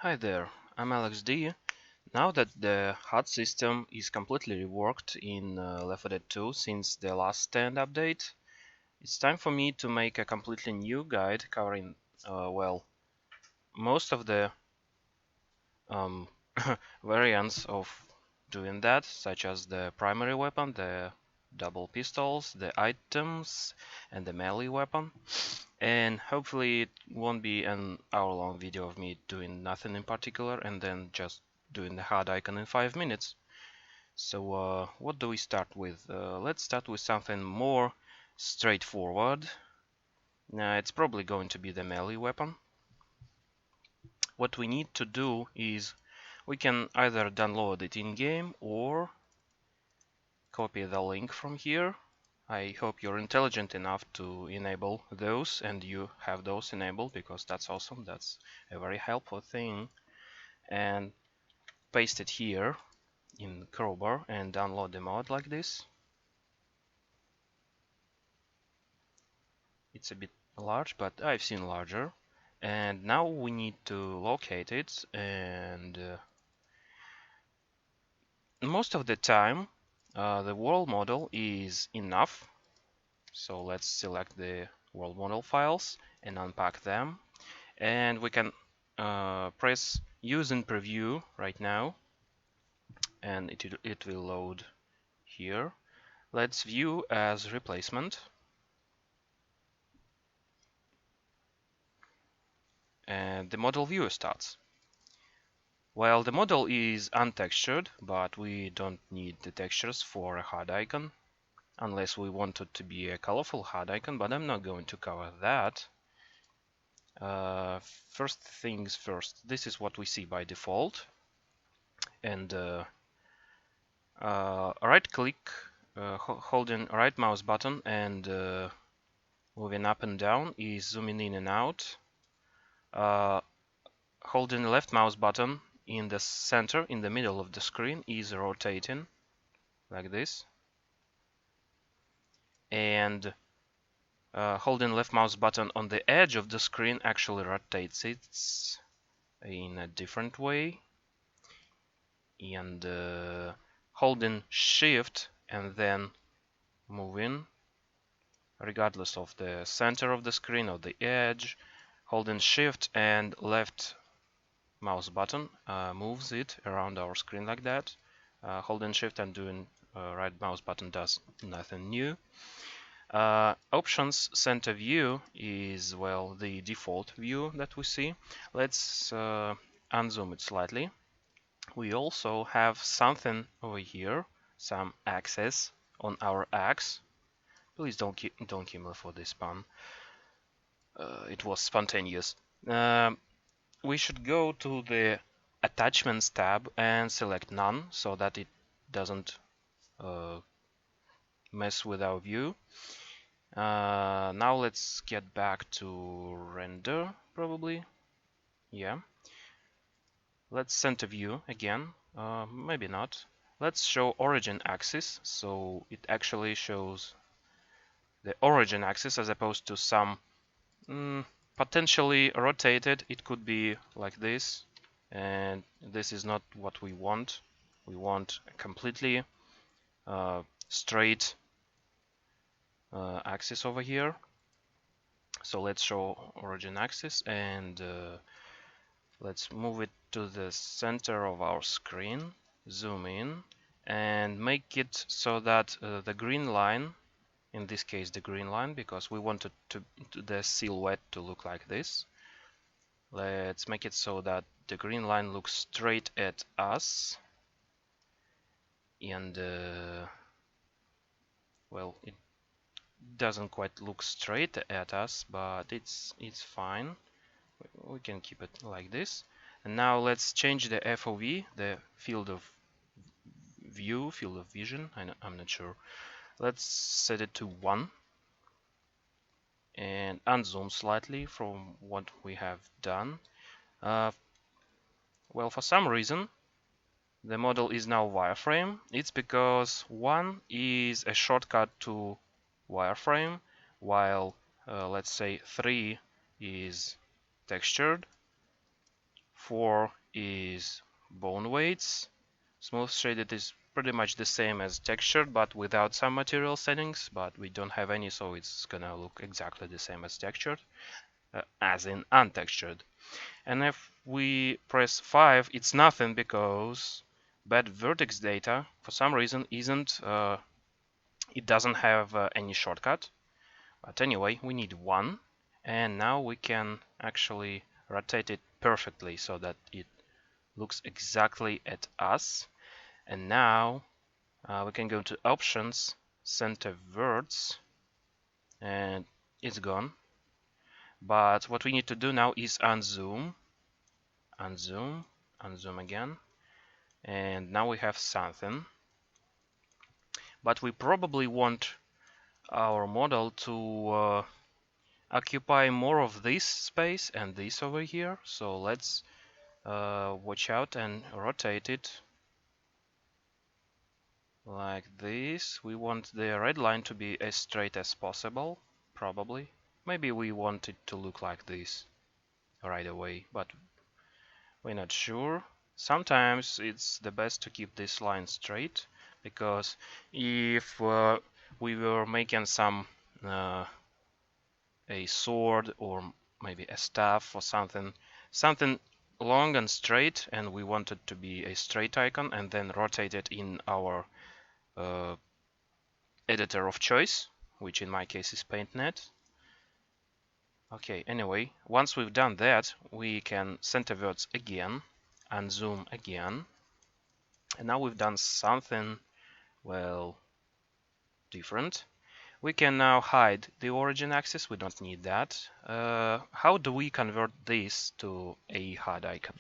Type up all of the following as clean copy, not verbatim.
Hi there, I'm Alex D. Now that the HUD system is completely reworked in L4D2 since the last stand update, it's time for me to make a completely new guide covering, most of the um, variants of doing that, such as the primary weapon, the double pistols, the items, and the melee weapon. And hopefully it won't be an hour-long video of me doing nothing in particular and then just doing the HUD icon in 5 minutes. So what do we start with? Let's start with something more straightforward. Now it's probably going to be the melee weapon. What we need to do is we can either download it in-game or copy the link from here. I hope you're intelligent enough to enable those and you have those enabled, because that's awesome. That's a very helpful thing. And paste it here in Crowbar and download the mod like this. It's a bit large, but I've seen larger. And now we need to locate it, and most of the time the world model is enough. So let's select the world model files and unpack them, and we can press use in preview right now, and it will load here. Let's view as replacement, and the model viewer starts. Well, the model is untextured, but we don't need the textures for a HUD icon, unless we want it to be a colorful HUD icon, but I'm not going to cover that. First things first, this is what we see by default, and right click, holding right mouse button and moving up and down is zooming in and out. Holding the left mouse button in the center, in the middle of the screen, is rotating like this, and holding left mouse button on the edge of the screen actually rotates it in a different way, and holding shift and then moving regardless of the center of the screen or the edge, holding shift and left mouse button moves it around our screen like that. Holding shift and doing right mouse button does nothing new. Options center view is, well, the default view that we see. Let's unzoom it slightly. We also have something over here, some axis on our axe. Please don't kill me for this pun. It was spontaneous. We should go to the attachments tab and select none so that it doesn't mess with our view. Now let's get back to render, probably. Yeah. Let's center view again. Maybe not. Let's show origin axis, so it actually shows the origin axis as opposed to some potentially rotated. It could be like this, and this is not what we want. We want a completely straight axis over here. So let's show origin axis, and let's move it to the center of our screen, zoom in, and make it so that the green line, in this case the green line, because we wanted the silhouette to look like this. Let's make it so that the green line looks straight at us, and well, it doesn't quite look straight at us, but it's fine. We can keep it like this. And now let's change the FOV, the field of view, field of vision. I'm not sure. Let's set it to 1 and unzoom slightly from what we have done. Well, for some reason the model is now wireframe. It's because 1 is a shortcut to wireframe, while let's say 3 is textured, 4 is bone weights. Smooth shaded is pretty much the same as textured, but without some material settings, but we don't have any, so it's gonna look exactly the same as textured, as in untextured. And if we press 5, it's nothing because bed vertex data for some reason isn't it doesn't have any shortcut. But anyway, we need 1, and now we can actually rotate it perfectly so that it looks exactly at us. And now we can go to options, center verts, and it's gone. But what we need to do now is unzoom, unzoom, unzoom again, and now we have something. But we probably want our model to occupy more of this space and this over here. So let's watch out and rotate it like this. We want the red line to be as straight as possible, probably. Maybe we want it to look like this right away, but we're not sure. Sometimes it's the best to keep this line straight, because if we were making some a sword or maybe a staff or something long and straight, and we want it to be a straight icon, and then rotate it in our editor of choice, which in my case is PaintNet. Okay, anyway, once we've done that, we can center verts again and zoom again. And now we've done something, well, different. We can now hide the origin axis. We don't need that. How do we convert this to a HUD icon?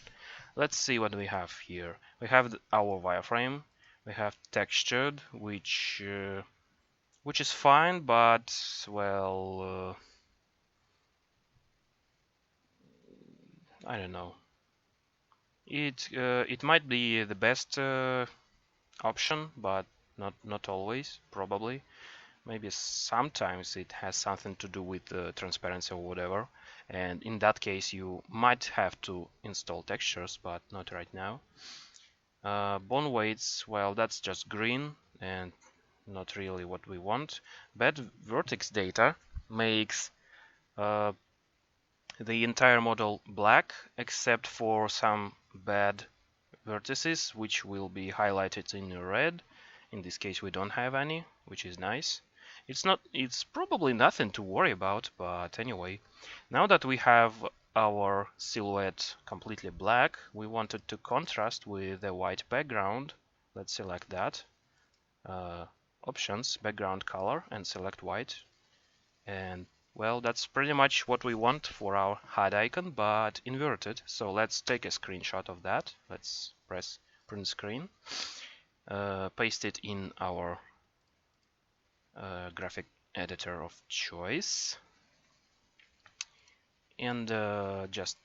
Let's see what we have here. We have our wireframe. We have textured, which is fine, but well, I don't know. It might be the best option, but not always, probably. Maybe sometimes it has something to do with transparency or whatever, and in that case you might have to install textures, but not right now. Bone weights, well, that's just green and not really what we want. Bed vertex data makes the entire model black except for some bad vertices, which will be highlighted in red. In this case we don't have any, which is nice. It's probably nothing to worry about, but anyway, now that we have our silhouette completely black, we want it to contrast with a white background. Let's select that. Options, background color, and select white. And well, that's pretty much what we want for our HUD icon, but inverted. So let's take a screenshot of that. Let's press print screen, paste it in our graphic editor of choice, and just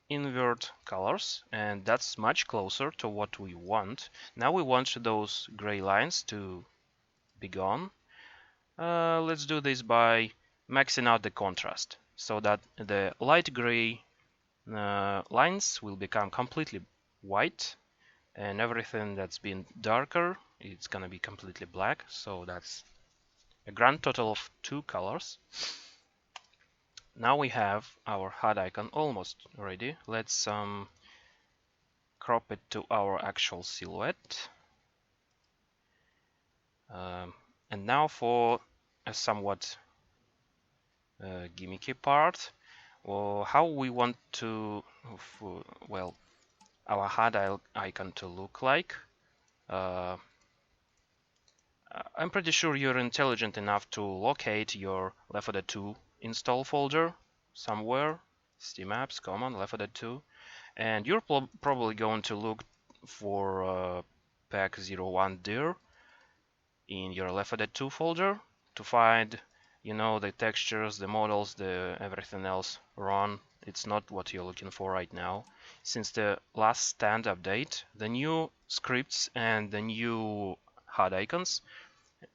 invert colors, and that's much closer to what we want. Now we want those gray lines to be gone. Let's do this by maxing out the contrast so that the light gray lines will become completely white, and everything that's been darker, it's gonna be completely black. So that's a grand total of 2 colors. Now we have our HUD icon almost ready. Let's crop it to our actual silhouette. And now for a somewhat gimmicky part, or how we want to, well, our HUD icon to look like. I'm pretty sure you're intelligent enough to locate your L4D2 install folder somewhere. Steam apps, common, L4D2, and you're probably going to look for pack 01dir in your L4D2 folder to find, you know, the textures, the models, the everything else run. It's not what you're looking for right now. Since the last stand update, the new scripts and the new HUD icons,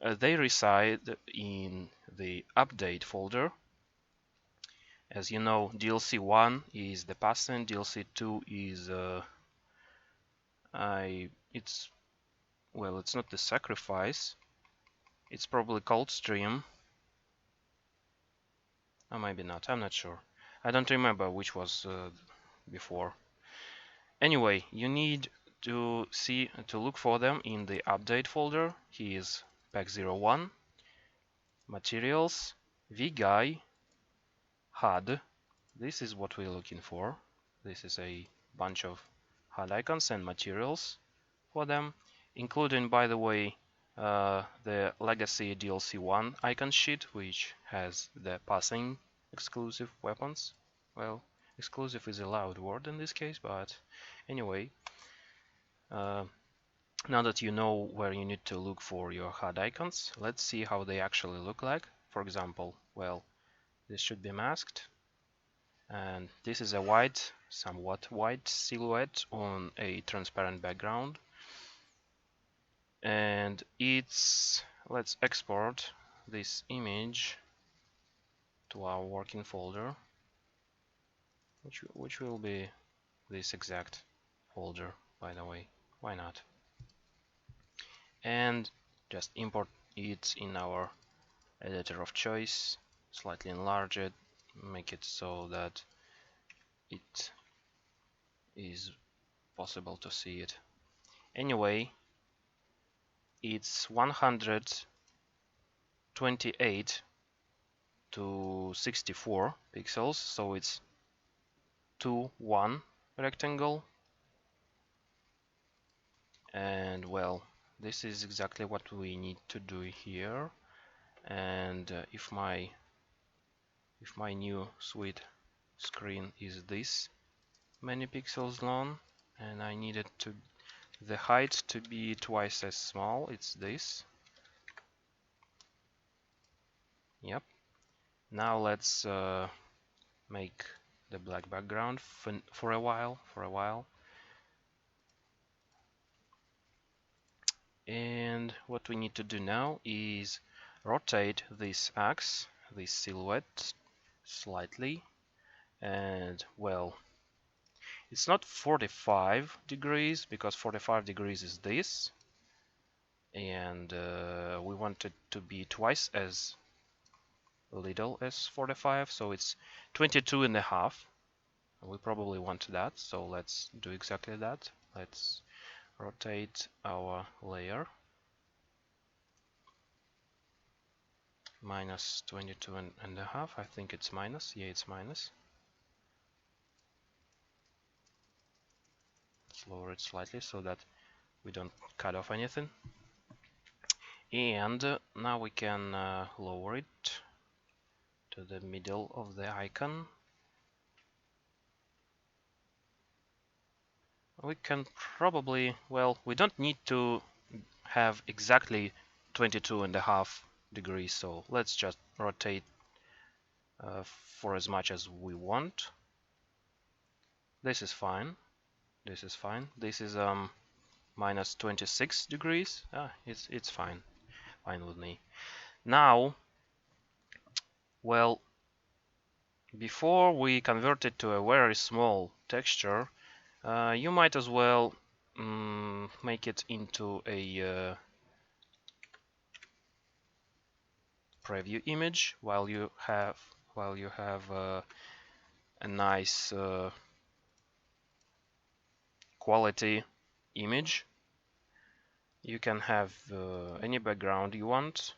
they reside in the update folder. As you know, DLC1 is the passing, DLC2 is it's well, it's not the sacrifice. It's probably cold stream. Or maybe not. I'm not sure. I don't remember which was before. Anyway, you need to look for them in the update folder. Here is pack01, materials, vguy, HUD. This is what we're looking for. This is a bunch of HUD icons and materials for them, including, by the way, the legacy DLC1 icon sheet, which has the passing exclusive weapons. Well, exclusive is a loud word in this case, but anyway, now that you know where you need to look for your HUD icons, let's see how they actually look like. For example, well, this should be masked, and this is a white, somewhat white silhouette on a transparent background. And let's export this image to our working folder, which will be this exact folder, by the way. Why not? And just import it in our editor of choice, slightly enlarge it, make it so that it is possible to see it. Anyway, it's 128 to 64 pixels, so it's 2:1 rectangle. And well, this is exactly what we need to do here. And if my new sweet screen is this many pixels long, and I needed the height to be twice as small, it's this. Yep. Now let's make the black background for a while. And what we need to do now is rotate this axe, this silhouette, slightly. And well, it's not 45 degrees, because 45 degrees is this, and we want it to be twice as little as 45, so it's 22 and a half. We probably want that, so let's do exactly that. Let's rotate our layer minus 22 and a half. I think it's minus. Yeah, it's minus. Let's lower it slightly so that we don't cut off anything. And now we can lower it to the middle of the icon. We can probably, well, we don't need to have exactly 22 and a half degrees, so let's just rotate for as much as we want. This is fine. This is fine. This is minus 26 degrees. It's fine with me. Now, well, before we convert it to a very small texture, you might as well make it into a preview image while you have a nice quality image. You can have any background you want.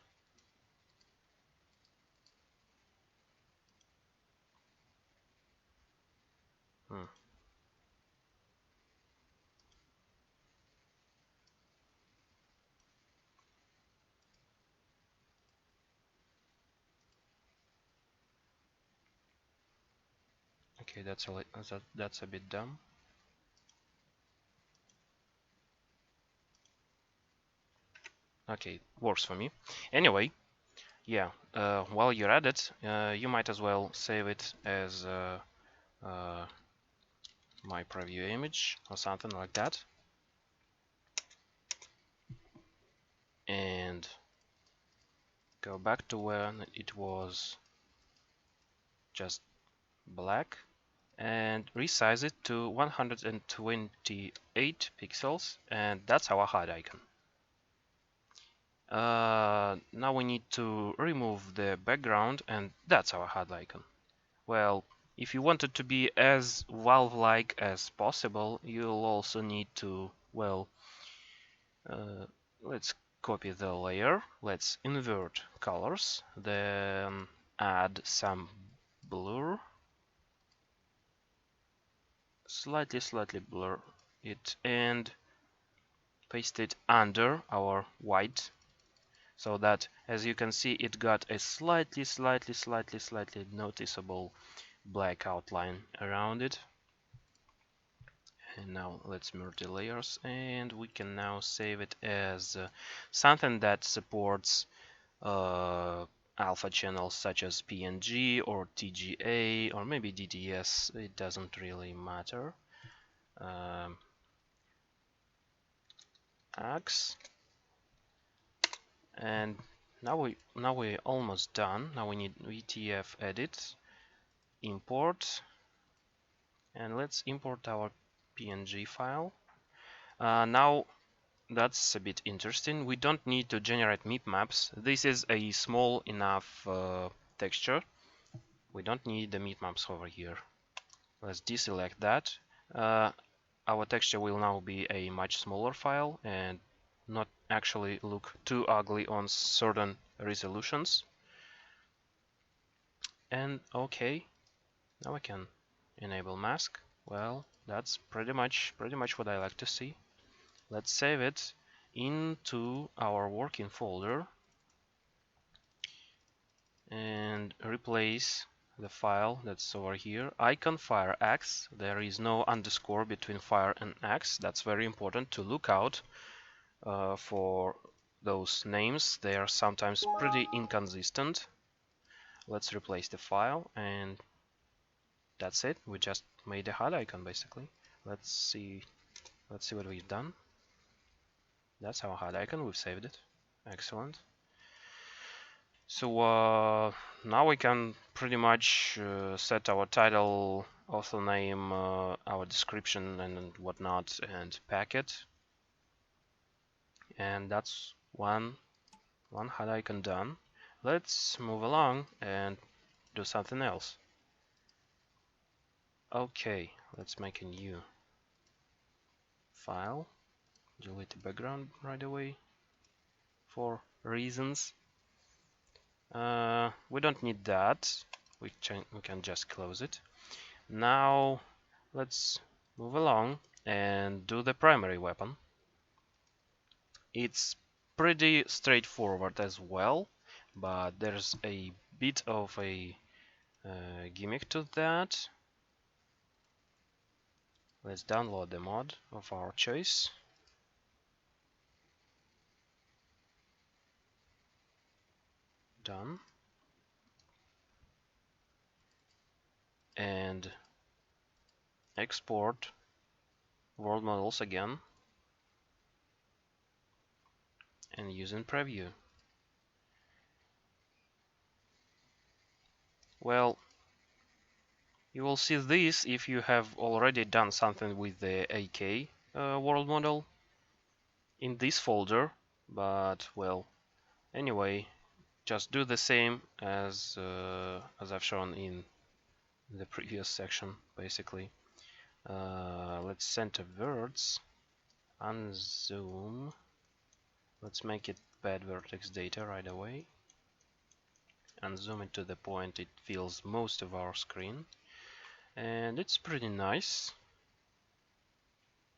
Okay, that's a bit dumb. Okay, works for me. Anyway, yeah, while you're at it, you might as well save it as my preview image or something like that. And go back to where it was just black, and resize it to 128 pixels, and that's our HUD icon. Now we need to remove the background, and that's our HUD icon. Well, if you want it to be as Valve-like as possible, you'll also need to, well, let's copy the layer, let's invert colors, then add some blur, slightly blur it, and paste it under our white, so that, as you can see, it got a slightly noticeable black outline around it. And now let's merge the layers, and we can now save it as something that supports alpha channels such as PNG or TGA or maybe DTS. It doesn't really matter. X, and now we're almost done. Now we need VTF edit, import, and let's import our PNG file. Now that's a bit interesting. We don't need to generate mip maps. This is a small enough texture. We don't need the mip maps over here. Let's deselect that. Our texture will now be a much smaller file and not actually look too ugly on certain resolutions. And okay, now I can enable mask. Well, that's pretty much what I like to see. Let's save it into our working folder and replace the file that's over here. Icon fire X. There is no underscore between fire and X. That's very important to look out for those names. They are sometimes pretty inconsistent. Let's replace the file, and that's it. We just made a HUD icon basically. Let's see what we've done. That's our HUD icon. We've saved it. Excellent. So now we can pretty much set our title, author name, our description and whatnot, and pack it. And that's one HUD icon done. Let's move along and do something else. Okay, let's make a new file. Delete the background right away for reasons. We don't need that. We can just close it. Now let's move along and do the primary weapon. It's pretty straightforward as well, but there's a bit of a gimmick to that. Let's download the mod of our choice. Done. And export world models again and use in preview. Well, you will see this if you have already done something with the AK world model in this folder, but well, anyway, just do the same as I've shown in the previous section, basically. Let's center words, unzoom. Let's make it bad vertex data right away, and zoom it to the point it fills most of our screen, and it's pretty nice.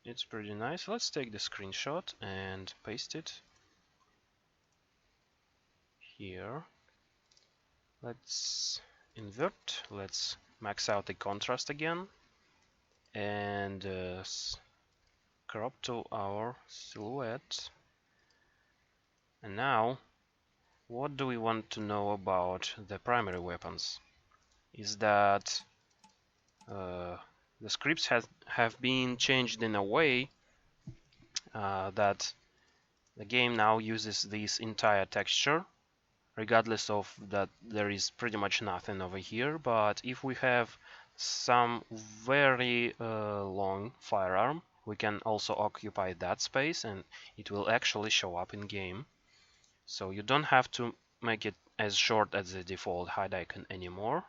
It's pretty nice. Let's take the screenshot and paste it here. Let's invert. Let's max out the contrast again and crop to our silhouette. And now, what do we want to know about the primary weapons? Is that the scripts have been changed in a way that the game now uses this entire texture, regardless of that there is pretty much nothing over here. But if we have some very long firearm, we can also occupy that space and it will actually show up in game. So you don't have to make it as short as the default HUD icon anymore.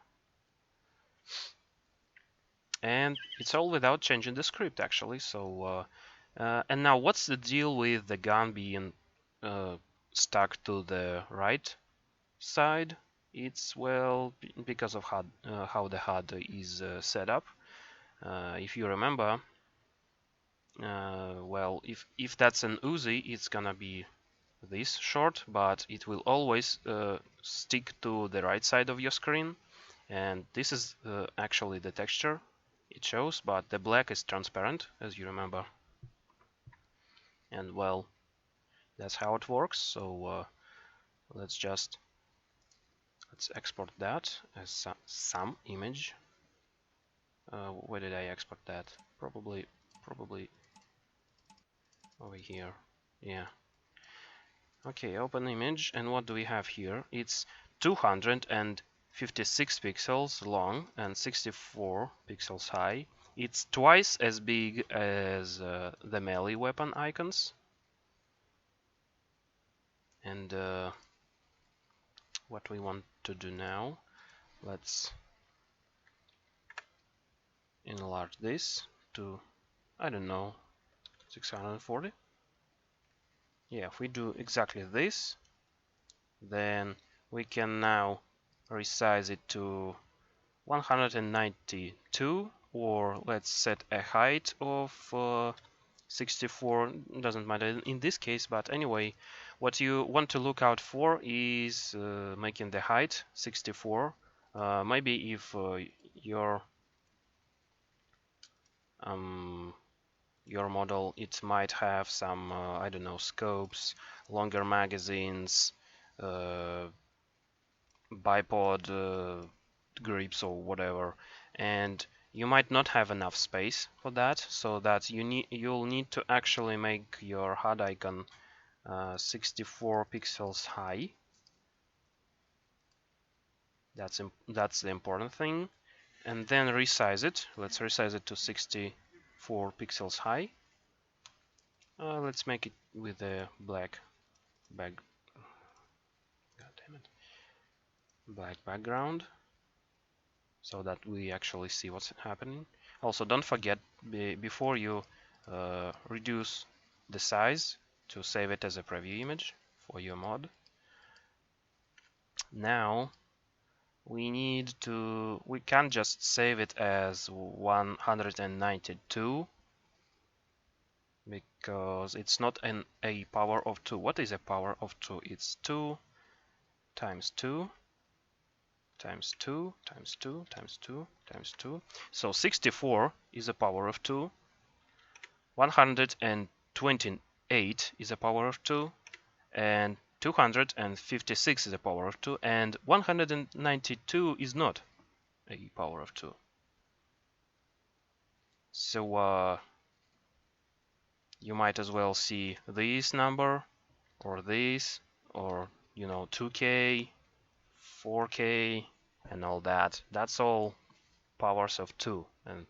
And it's all without changing the script actually. So and now what's the deal with the gun being stuck to the right side? It's well because of how the HUD is set up. If you remember, well, if that's an Uzi, it's gonna be this short, but it will always stick to the right side of your screen. And this is actually the texture it shows, but the black is transparent, as you remember. And well, that's how it works. So let's export that as some image. Where did I export that? Probably over here. Yeah. Okay, open image, and what do we have here? It's 256 pixels long and 64 pixels high. It's twice as big as the melee weapon icons. And what we want to do now, let's enlarge this to, I don't know, 640. Yeah, if we do exactly this, then we can now resize it to 192, or let's set a height of 64, doesn't matter in this case, but anyway, what you want to look out for is making the height 64. Maybe if your model, it might have some I don't know, scopes, longer magazines, bipod grips or whatever, and you might not have enough space for that, so that you'll need to actually make your HUD icon 64 pixels high. That's the important thing. And then resize it. Let's resize it to 64 pixels high. Let's make it with a black God damn it, black background, so that we actually see what's happening. Also, don't forget before you reduce the size to save it as a preview image for your mod. Now we can't just save it as 192 because it's not a power of 2. What is a power of 2? It's 2 times 2 times 2 times 2 times 2 times 2. So 64 is a power of 2. 128 is a power of 2. And 256 is a power of 2. And 192 is not a power of 2. So you might as well see this number or this, or 2K, 4K, and all that. That's all powers of 2, and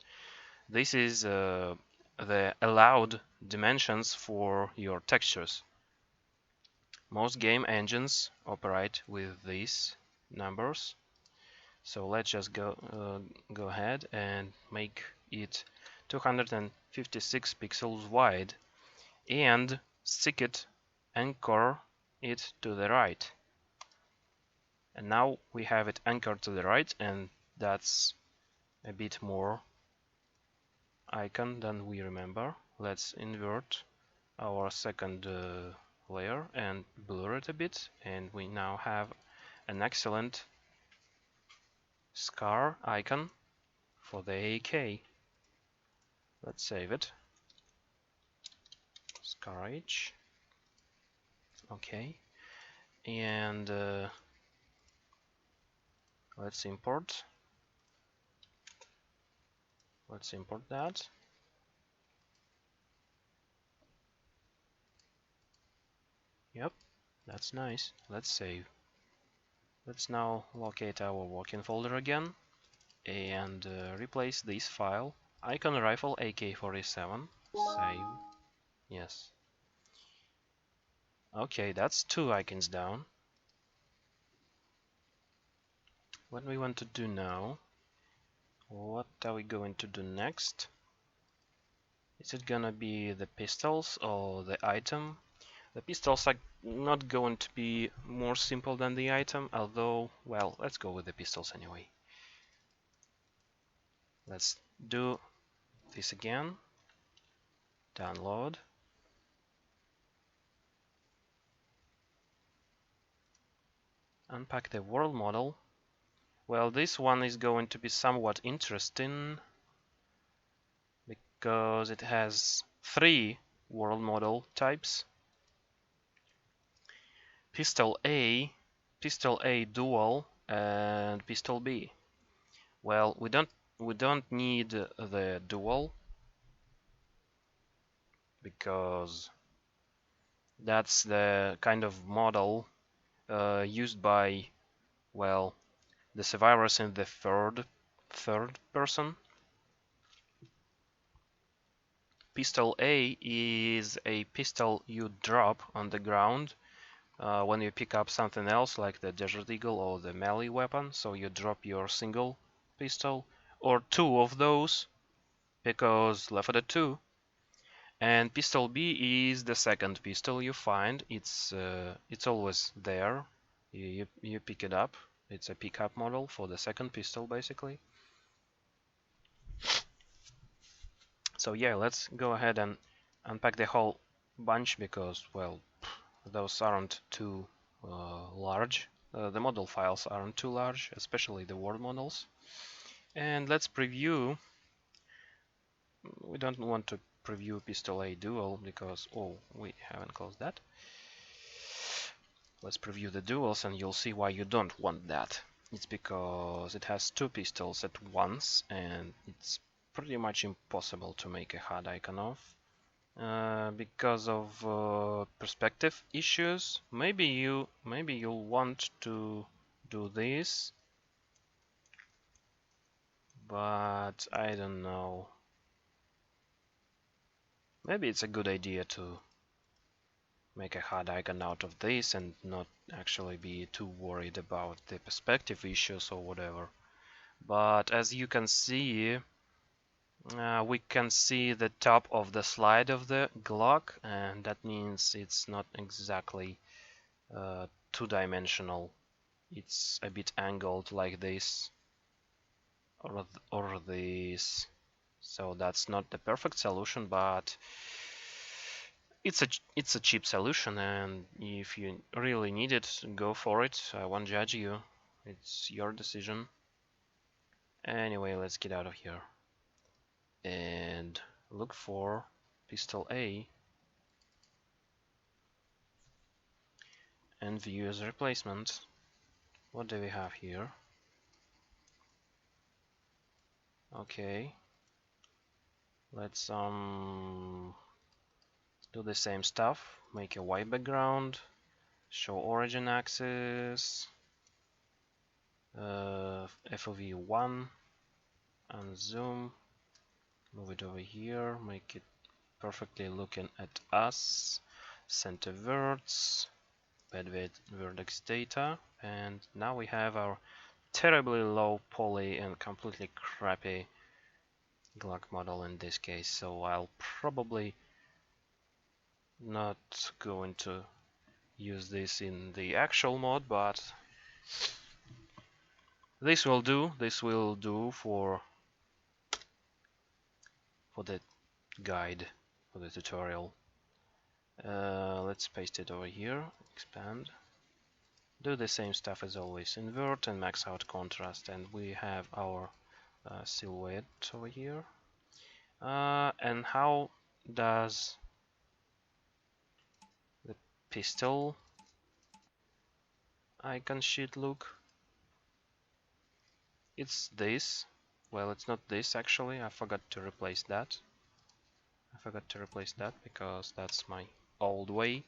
this is the allowed dimensions for your textures. Most game engines operate with these numbers, so let's just go ahead and make it 256 pixels wide and anchor it to the right. And now we have it anchored to the right, and that's a bit more icon than we remember. Let's invert our second layer and blur it a bit, and we now have an excellent scar icon for the AK. Let's save it. Scar H. Okay, and let's import that. Yep, that's nice. Let's save. Let's now locate our working folder again and replace this file. Icon rifle AK-47. Save. Yes. Okay, that's 2 icons down. What we want to do now? What are we going to do next? Is it gonna be the pistols or the item? The pistols are not going to be more simple than the item, although, well, let's go with the pistols anyway. Let's do this again. Download. Unpack the world model. Well, this one is going to be somewhat interesting because it has 3 world model types. Pistol A dual, and Pistol B. Well, we don't need the dual because that's the kind of model used by, well, the survivors in the third person. Pistol A is a pistol you drop on the ground when you pick up something else like the Desert Eagle or the melee weapon. So you drop your single pistol or 2 of those because Left 4 Dead 2. And Pistol B is the second pistol you find. It's always there. You pick it up. It's a pickup model for the second pistol basically. So yeah, let's go ahead and unpack the whole bunch because, well, those aren't too large. The model files aren't too large, especially the world models. And let's preview. We don't want to preview Pistol A Dual because, oh, we haven't closed that. Let's preview the duals and you'll see why you don't want that. It's because it has 2 pistols at once and it's pretty much impossible to make a HUD icon of. Because of perspective issues. Maybe you'll want to do this, but I don't know. Maybe it's a good idea to make a HUD icon out of this and not actually be too worried about the perspective issues or whatever. But as you can see, we can see the top of the slide of the Glock, and that means it's not exactly two-dimensional. It's a bit angled like this or this. So that's not the perfect solution, but it's a cheap solution, and if you really need it, go for it. I won't judge you. It's your decision. Anyway, let's get out of here and look for Pistol A and view as a replacement. What do we have here? Okay, let's do the same stuff. Make a white background, show origin axis, FOV 1, and zoom. Move it over here, make it perfectly looking at us. Center verts, bed vertex data, and now we have our terribly low poly and completely crappy Glock model in this case. So I'll probably not going to use this in the actual mod, but this will do. This will do for the guide, for the tutorial. Let's paste it over here, expand, do the same stuff as always, invert and max out contrast, and we have our silhouette over here. And how does the pistol icon sheet look? It's this. Well, it's not this actually. I forgot to replace that. Because that's my old way.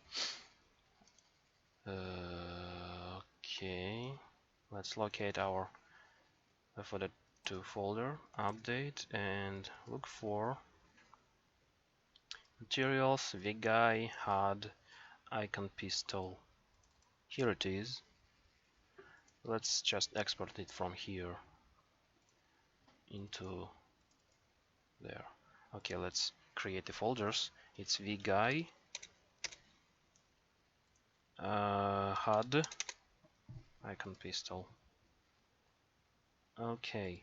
Okay, let's locate our for the to folder, update, and look for materials, VGuy, HUD, icon pistol. Here it is. Let's just export it from here into there. Okay, let's create the folders. It's VGuy, HUD, icon pistol. Okay.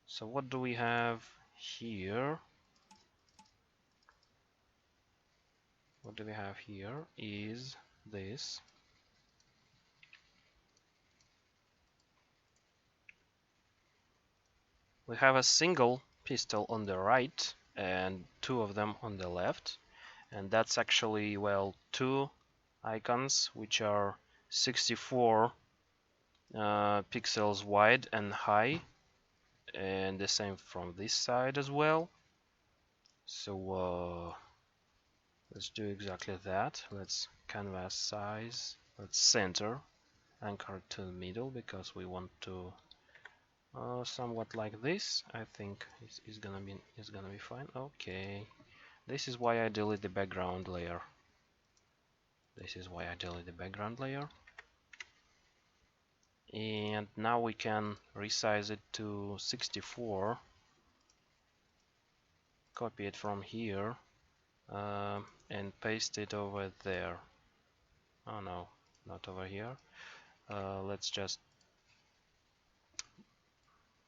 So what do we have here? What do we have here is this. We have a single pistol on the right and two of them on the left, and that's actually, well, two icons which are 64 pixels wide and high, and the same from this side as well. So let's do exactly that. Let's canvas size, let's center, anchor to the middle because we want to somewhat like this. I think it's gonna be fine. Okay, this is why I delete the background layer. This is why I delete the background layer. And now we can resize it to 64. Copy it from here and paste it over there. Oh no, not over here. Let's just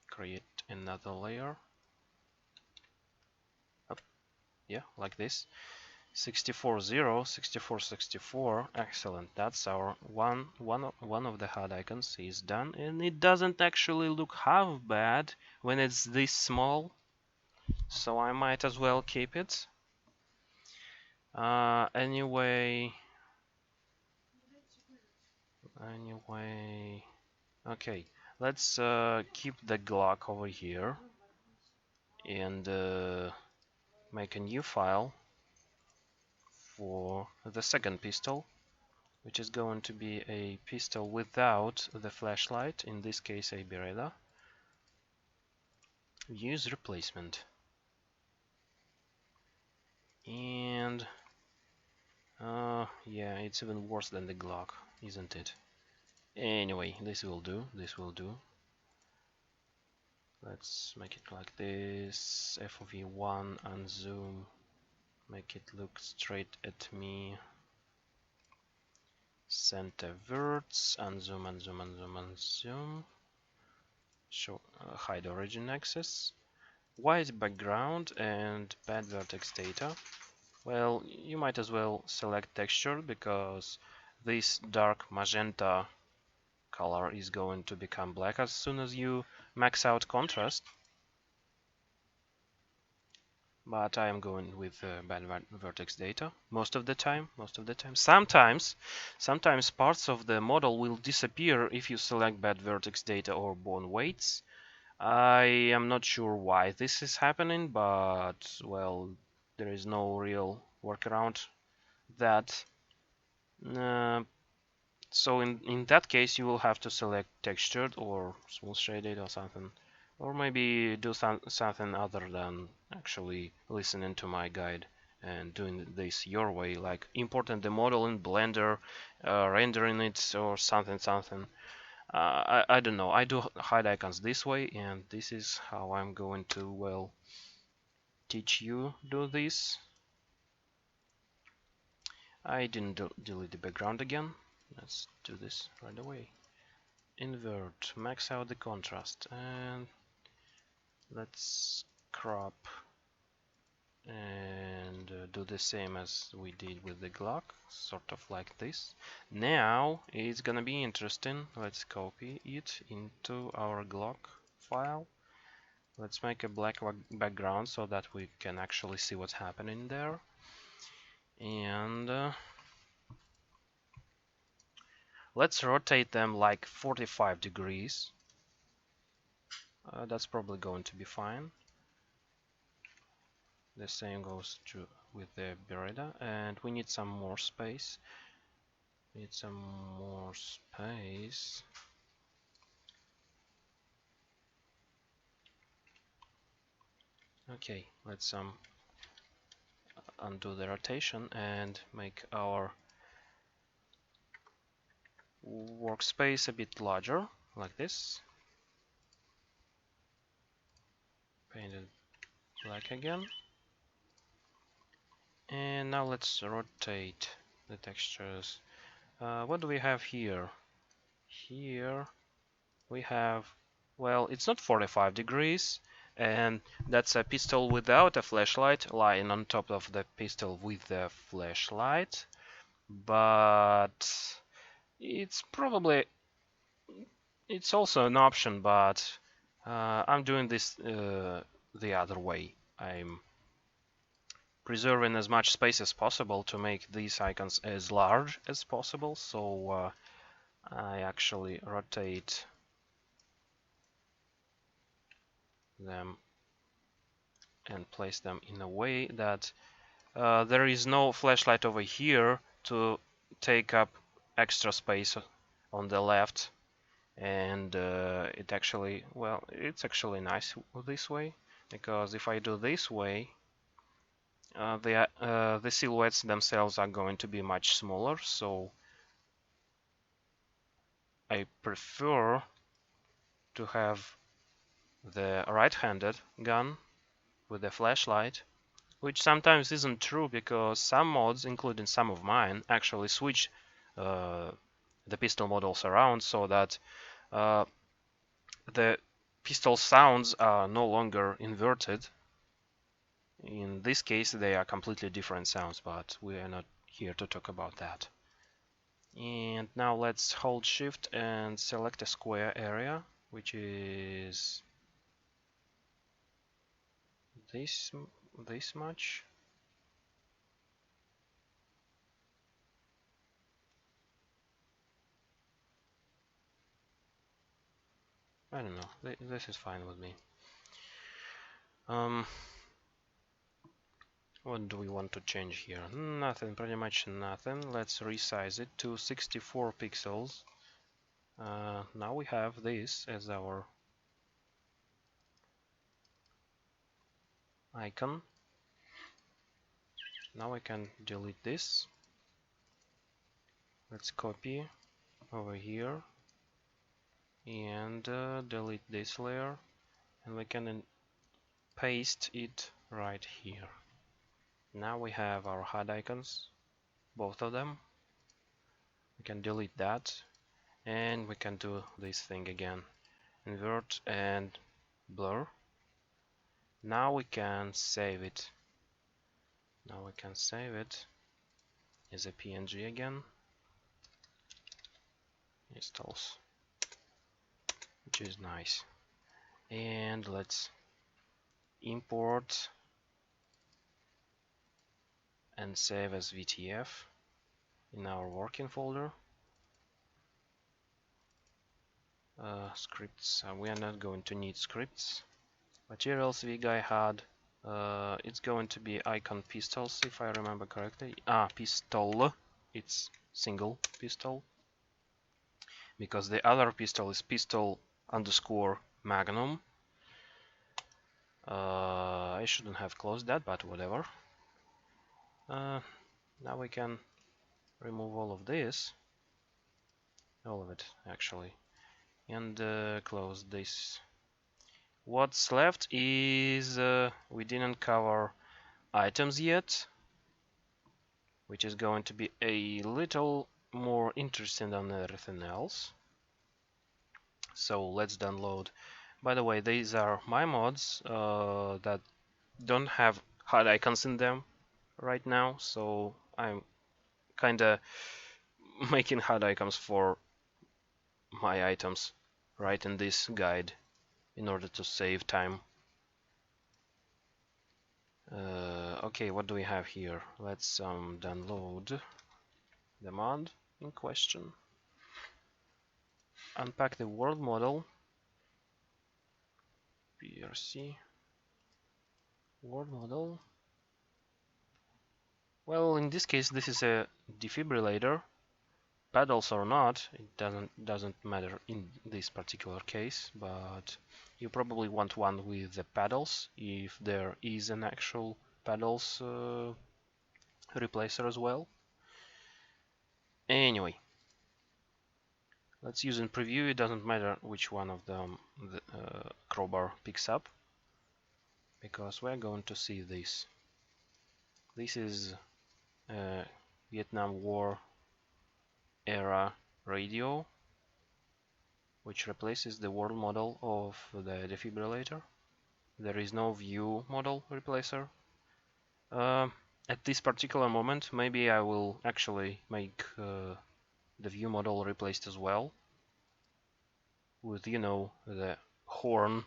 create another layer. Up, yeah, like this. 64 0, 64 64. Excellent. That's our one of the HUD icons is done, and it doesn't actually look half bad when it's this small. So I might as well keep it. Anyway, okay, let's keep the Glock over here and make a new file for the second pistol, which is going to be a pistol without the flashlight, in this case a Beretta. Use replacement. And yeah, it's even worse than the Glock, isn't it? Anyway, this will do. This will do. Let's make it like this. FOV1 and zoom. Make it look straight at me. Center verts and zoom and zoom and zoom and zoom. Show hide origin axis. White background and bad vertex data. Well, you might as well select texture because this dark magenta color is going to become black as soon as you max out contrast. But I am going with bad vertex data most of the time. Sometimes parts of the model will disappear if you select bad vertex data or bone weights. I am not sure why this is happening, but well, there is no real workaround that. So in that case, you will have to select textured or smooth shaded or something, or maybe do something other than actually listening to my guide and doing this your way, like importing the model in Blender, rendering it or something. I don't know. I do hide icons this way, and this is how I'm going to, well, teach you do this. I didn't delete the background again. Let's do this right away. Invert, max out the contrast, and let's crop and do the same as we did with the Glock, sort of like this. Now it's gonna be interesting. Let's copy it into our Glock file. Let's make a black background so that we can actually see what's happening there. And let's rotate them like 45 degrees. That's probably going to be fine. The same goes true with the Beretta, and we need some more space. Okay, let's undo the rotation and make our workspace a bit larger, like this. Paint it black again. And now let's rotate the textures. What do we have here? Here we have, well, it's not 45 degrees, and that's a pistol without a flashlight lying on top of the pistol with the flashlight. But it's probably, it's also an option, but I'm doing this the other way. I'm preserving as much space as possible to make these icons as large as possible, so I actually rotate them and place them in a way that there is no flashlight over here to take up extra space on the left, and it actually, well, it's actually nice this way, because if I do this way, the silhouettes themselves are going to be much smaller, so I prefer to have the right-handed gun with a flashlight, which sometimes isn't true because some mods, including some of mine, actually switch the pistol models around so that the pistol sounds are no longer inverted. In this case, they are completely different sounds, but we are not here to talk about that. And now let's hold Shift and select a square area, which is this much. I don't know. This is fine with me. What do we want to change here? Nothing, pretty much nothing. Let's resize it to 64 pixels. Now we have this as our icon. Now I can delete this. Let's copy over here and delete this layer, and we can paste it right here. Now we have our HUD icons, both of them. We can delete that, and we can do this thing again, invert and blur. Now we can save it. Now we can save it as a PNG again. Installs, which is nice. And let's import and save as VTF in our working folder. Scripts, we are not going to need scripts. Materials, VGuy HUD, it's going to be icon pistols if I remember correctly. Pistol, it's single pistol, because the other pistol is pistol underscore magnum. I shouldn't have closed that, but whatever. Now we can remove all of this, all of it actually, and close this. What's left is we didn't cover items yet, which is going to be a little more interesting than everything else. So let's download. By the way, these are my mods that don't have HUD icons in them right now, so I'm kinda making HUD icons for my items right in this guide in order to save time. Okay, what do we have here? Let's download the mod in question. Unpack the world model. PRC world model. Well, in this case, this is a defibrillator, pedals or not, it doesn't matter in this particular case, but you probably want one with the pedals if there is an actual pedals replacer as well. Anyway, let's use in preview. It doesn't matter which one of them the crowbar picks up, because we're going to see this. This is a Vietnam War era radio, which replaces the world model of the defibrillator. There is no view model replacer. At this particular moment, maybe I will actually make the view model replaced as well with, you know, the horn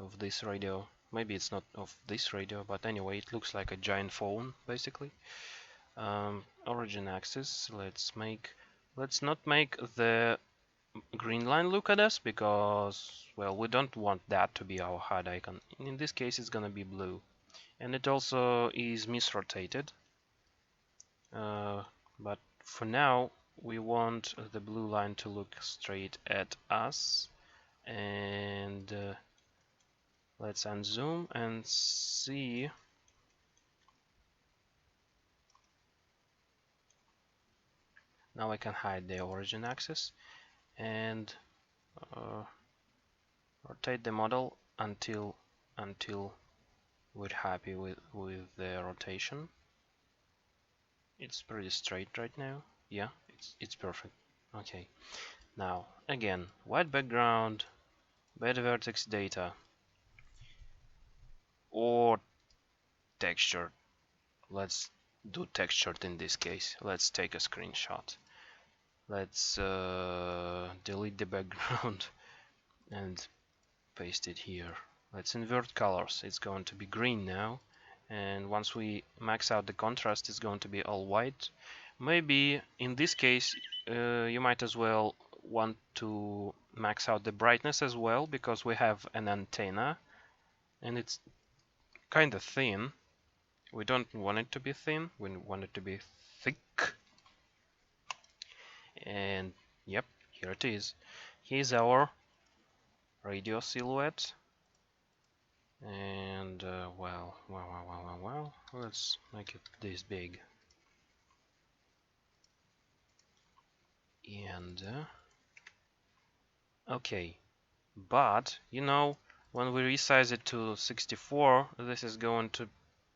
of this radio. Maybe it's not of this radio, but anyway, it looks like a giant phone basically. Origin axis. Let's not make the green line look at us, because, well, we don't want that to be our HUD icon. In this case, it's gonna be blue, and it also is misrotated. But for now, we want the blue line to look straight at us, and let's unzoom and see. Now I can hide the origin axis and rotate the model until we're happy with the rotation. It's pretty straight right now. Yeah, it's perfect. Okay. Now again, white background, bed vertex data, or textured. Let's do textured in this case. Let's take a screenshot. Let's delete the background and paste it here. Let's invert colors. It's going to be green now, and once we max out the contrast, it's going to be all white. Maybe in this case you might as well want to max out the brightness as well, because we have an antenna and it's kind of thin. We don't want it to be thin, we want it to be thick. And yep, here it is. Here's our radio silhouette. And well, let's make it this big. And okay, but you know, when we resize it to 64, this is going to,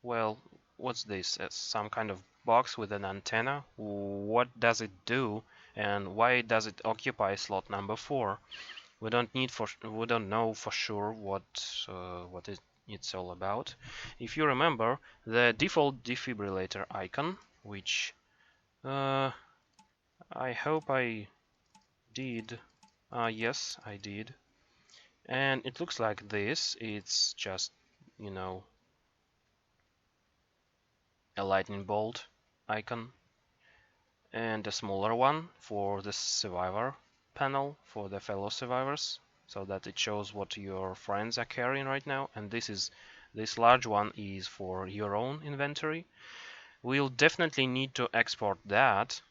well, what's this? Some kind of box with an antenna? What does it do, and why does it occupy slot number 4? We don't know for sure what it's all about. If you remember, the default defibrillator icon, which I hope I did. Yes, I did. And it looks like this. It's just, you know, a lightning bolt icon, and a smaller one for the survivor panel, for the fellow survivors, so that it shows what your friends are carrying right now. And this large one is for your own inventory. We'll definitely need to export that.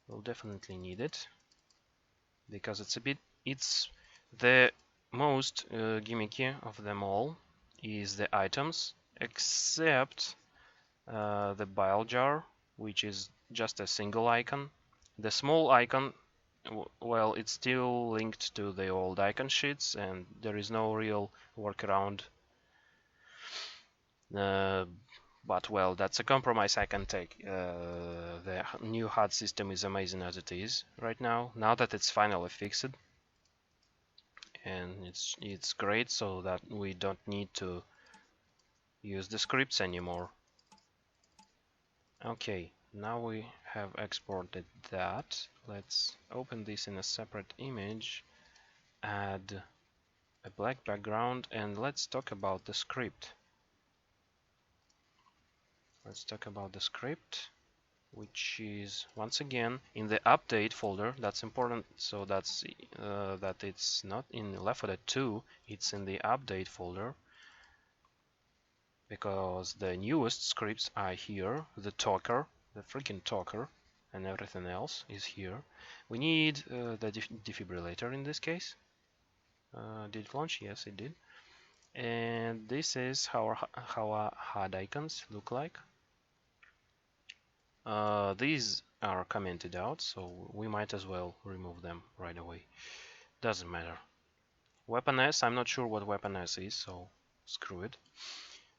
We'll definitely need it, because it's the most gimmicky of them all is the items, except the bile jar, which is just a single icon. The small icon, well, it's still linked to the old icon sheets, and there is no real workaround. But well, that's a compromise I can take. The new HUD system is amazing as it is right now. Now that it's finally fixed, and it's great, so that we don't need to use the scripts anymore. Okay, now we have exported that. Let's open this in a separate image, add a black background, and let's talk about the script. Let's talk about the script, which is once again in the update folder. That's important, so that's that it's not in L4D2, it's in the update folder. because the newest scripts are here. The talker, the freaking talker, and everything else is here. We need the defibrillator in this case. Did it launch? Yes, it did. And this is how our HUD icons look like. These are commented out, so we might as well remove them right away. Doesn't matter. Weapon S, I'm not sure what weapon S is, so screw it.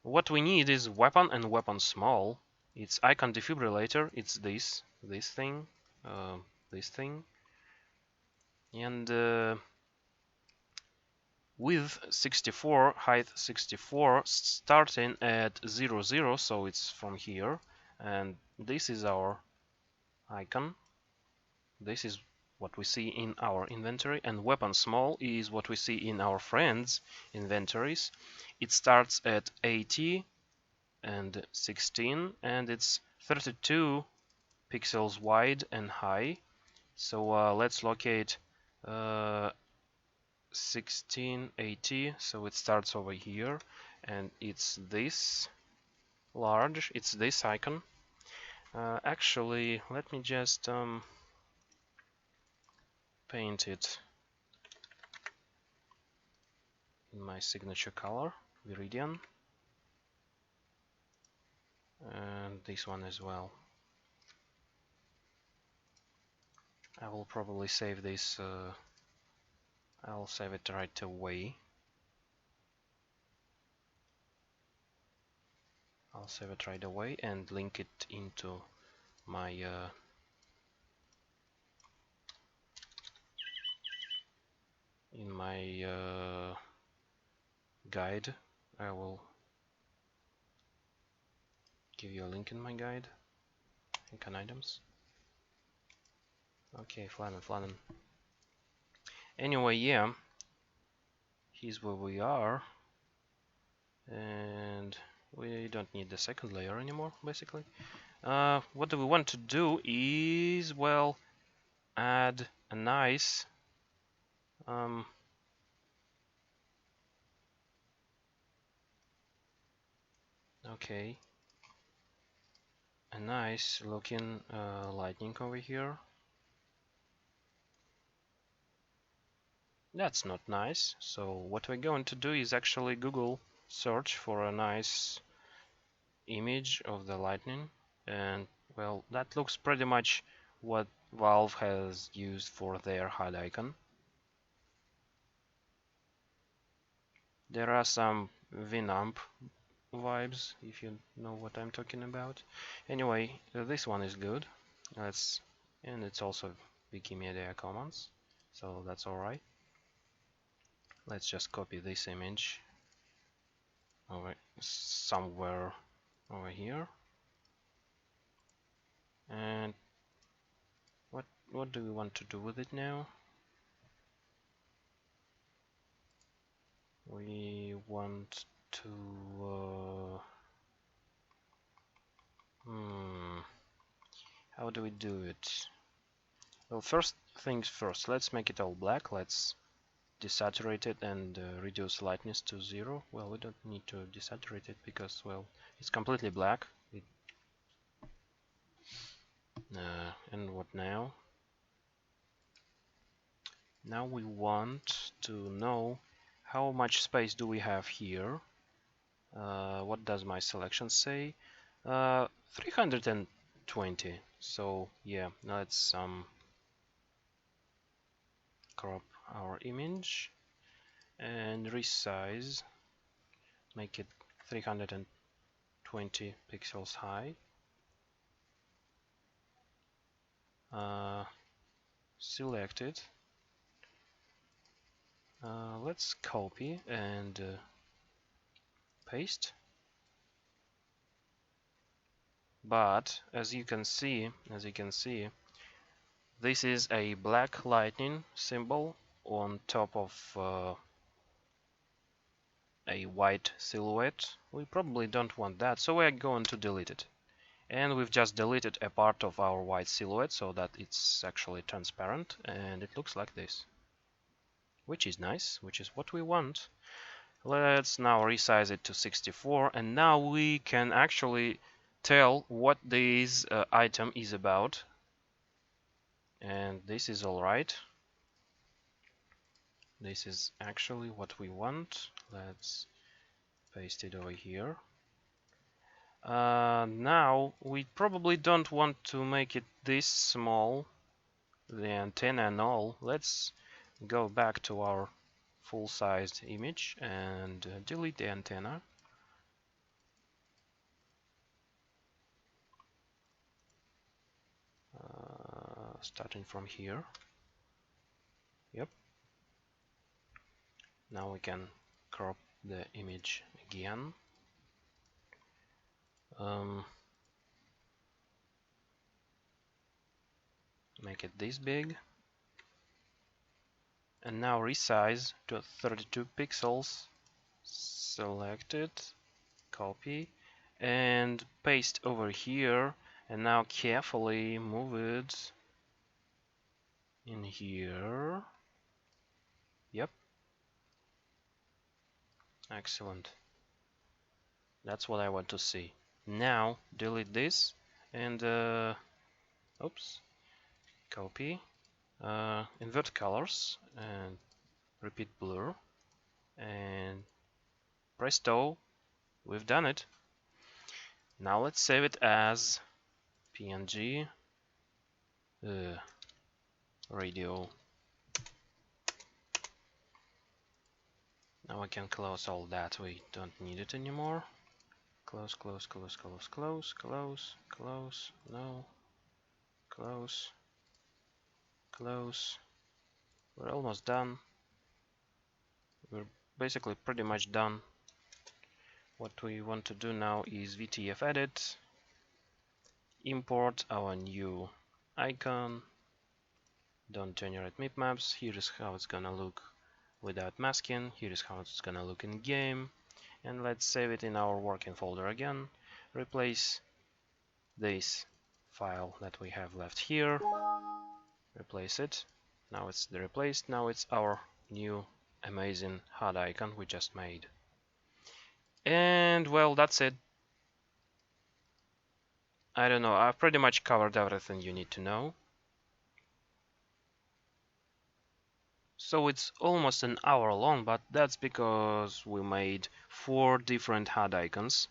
What we need is weapon and weapon small. It's icon defibrillator, it's this thing, this thing, and width 64, height 64, starting at 0, 0, so it's from here, and this is our icon. This is what we see in our inventory, and weapon small is what we see in our friends' inventories. It starts at 80 and 16, and it's 32 pixels wide and high. So let's locate 1680. So it starts over here, and it's this large. It's this icon. Actually, let me just paint it in my signature color, Viridian, and this one as well. I will probably save this. I'll save it right away. I'll save it right away and link it into my in my guide. I will give you a link in my guide. Link on items. Okay, Flannen. Anyway, yeah, here's where we are, and we don't need the second layer anymore, basically. What do we want to do is, well, add a nice okay, a nice looking lightning over here. That's not nice. So what we're going to do is actually Google search for a nice image of the lightning, and well, that looks pretty much what Valve has used for their HUD icon. There are some Winamp vibes, if you know what I'm talking about. Anyway, this one is good. And it's also Wikimedia Commons, so that's alright. Let's just copy this image over somewhere over here. And what do we want to do with it now? We want to how do we do it? Well, first things first, let's make it all black. Let's desaturate it and reduce lightness to 0. Well, we don't need to desaturate it because, well, it's completely black. And what now? Now we want to know how much space do we have here. What does my selection say? 320. So yeah, let's crop our image and resize, make it 320 pixels high. Select it. Let's copy and paste. But as you can see, this is a black lightning symbol on top of a white silhouette. We probably don't want that, so we're going to delete it. And we've just deleted a part of our white silhouette so that it's actually transparent, and it looks like this. Which is nice, which is what we want. Let's now resize it to 64, and now we can actually tell what this item is about. And this is alright. This is actually what we want. Let's paste it over here. Now we probably don't want to make it this small, the antenna and all. Let's go back to our full-sized image and delete the antenna. Starting from here. Yep. Now we can crop the image again. Make it this big. And now resize to 32 pixels. Select it, copy, and paste over here. And now carefully move it in here. Yep. Excellent. That's what I want to see. Now delete this and oops, copy, invert colors and repeat blur, and presto, we've done it. Now let's save it as PNG radio. Now I can close all that, we don't need it anymore. Close, close, close, close, close, close, close, no, close, close. We're almost done. We're basically pretty much done. What we want to do now is VTF edit, import our new icon, don't generate mipmaps. Here is how it's gonna look without masking. Here is how it's gonna look in game. And let's save it in our working folder again. Replace this file that we have left here. Replace it. Now it's replaced. Now it's our new amazing HUD icon we just made. And well, that's it. I don't know, I've pretty much covered everything you need to know. So it's almost an hour long, but that's because we made 4 different HUD icons.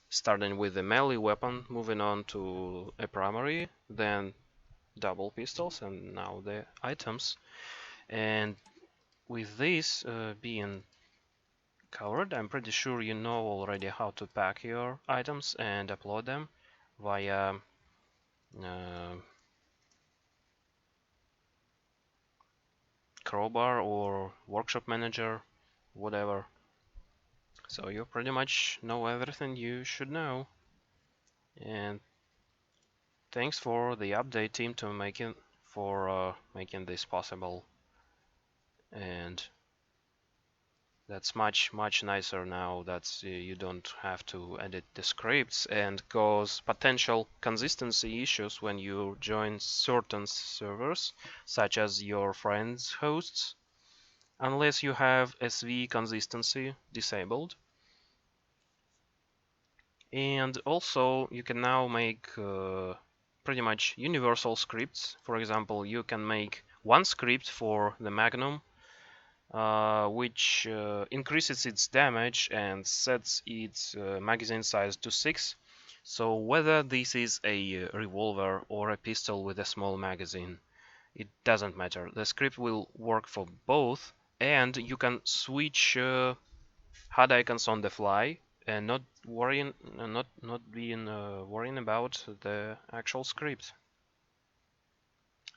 Starting with the melee weapon, moving on to a primary, then double pistols, and now the items. And with this being covered, I'm pretty sure you know already how to pack your items and upload them via Crowbar or Workshop Manager, whatever. So you pretty much know everything you should know. And thanks for the update team to making this possible. And that's much nicer now that you don't have to edit the scripts and cause potential consistency issues when you join certain servers, such as your friends' hosts, unless you have SV consistency disabled. And also you can now make pretty much universal scripts. For example, you can make one script for the Magnum which increases its damage and sets its magazine size to 6. So whether this is a revolver or a pistol with a small magazine, it doesn't matter. The script will work for both, and you can switch HUD icons on the fly and not worrying about the actual script.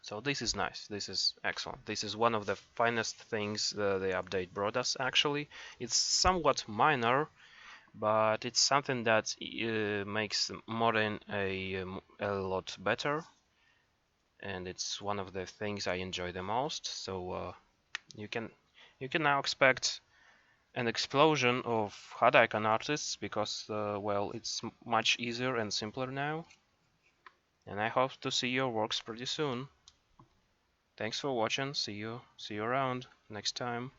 So this is nice, this is excellent. This is one of the finest things the update brought us actually. It's somewhat minor, but it's something that makes modding a lot better. And it's one of the things I enjoy the most. So you can now expect an explosion of HUD icon artists because well, it's much easier and simpler now. And I hope to see your works pretty soon. Thanks for watching. See you around next time.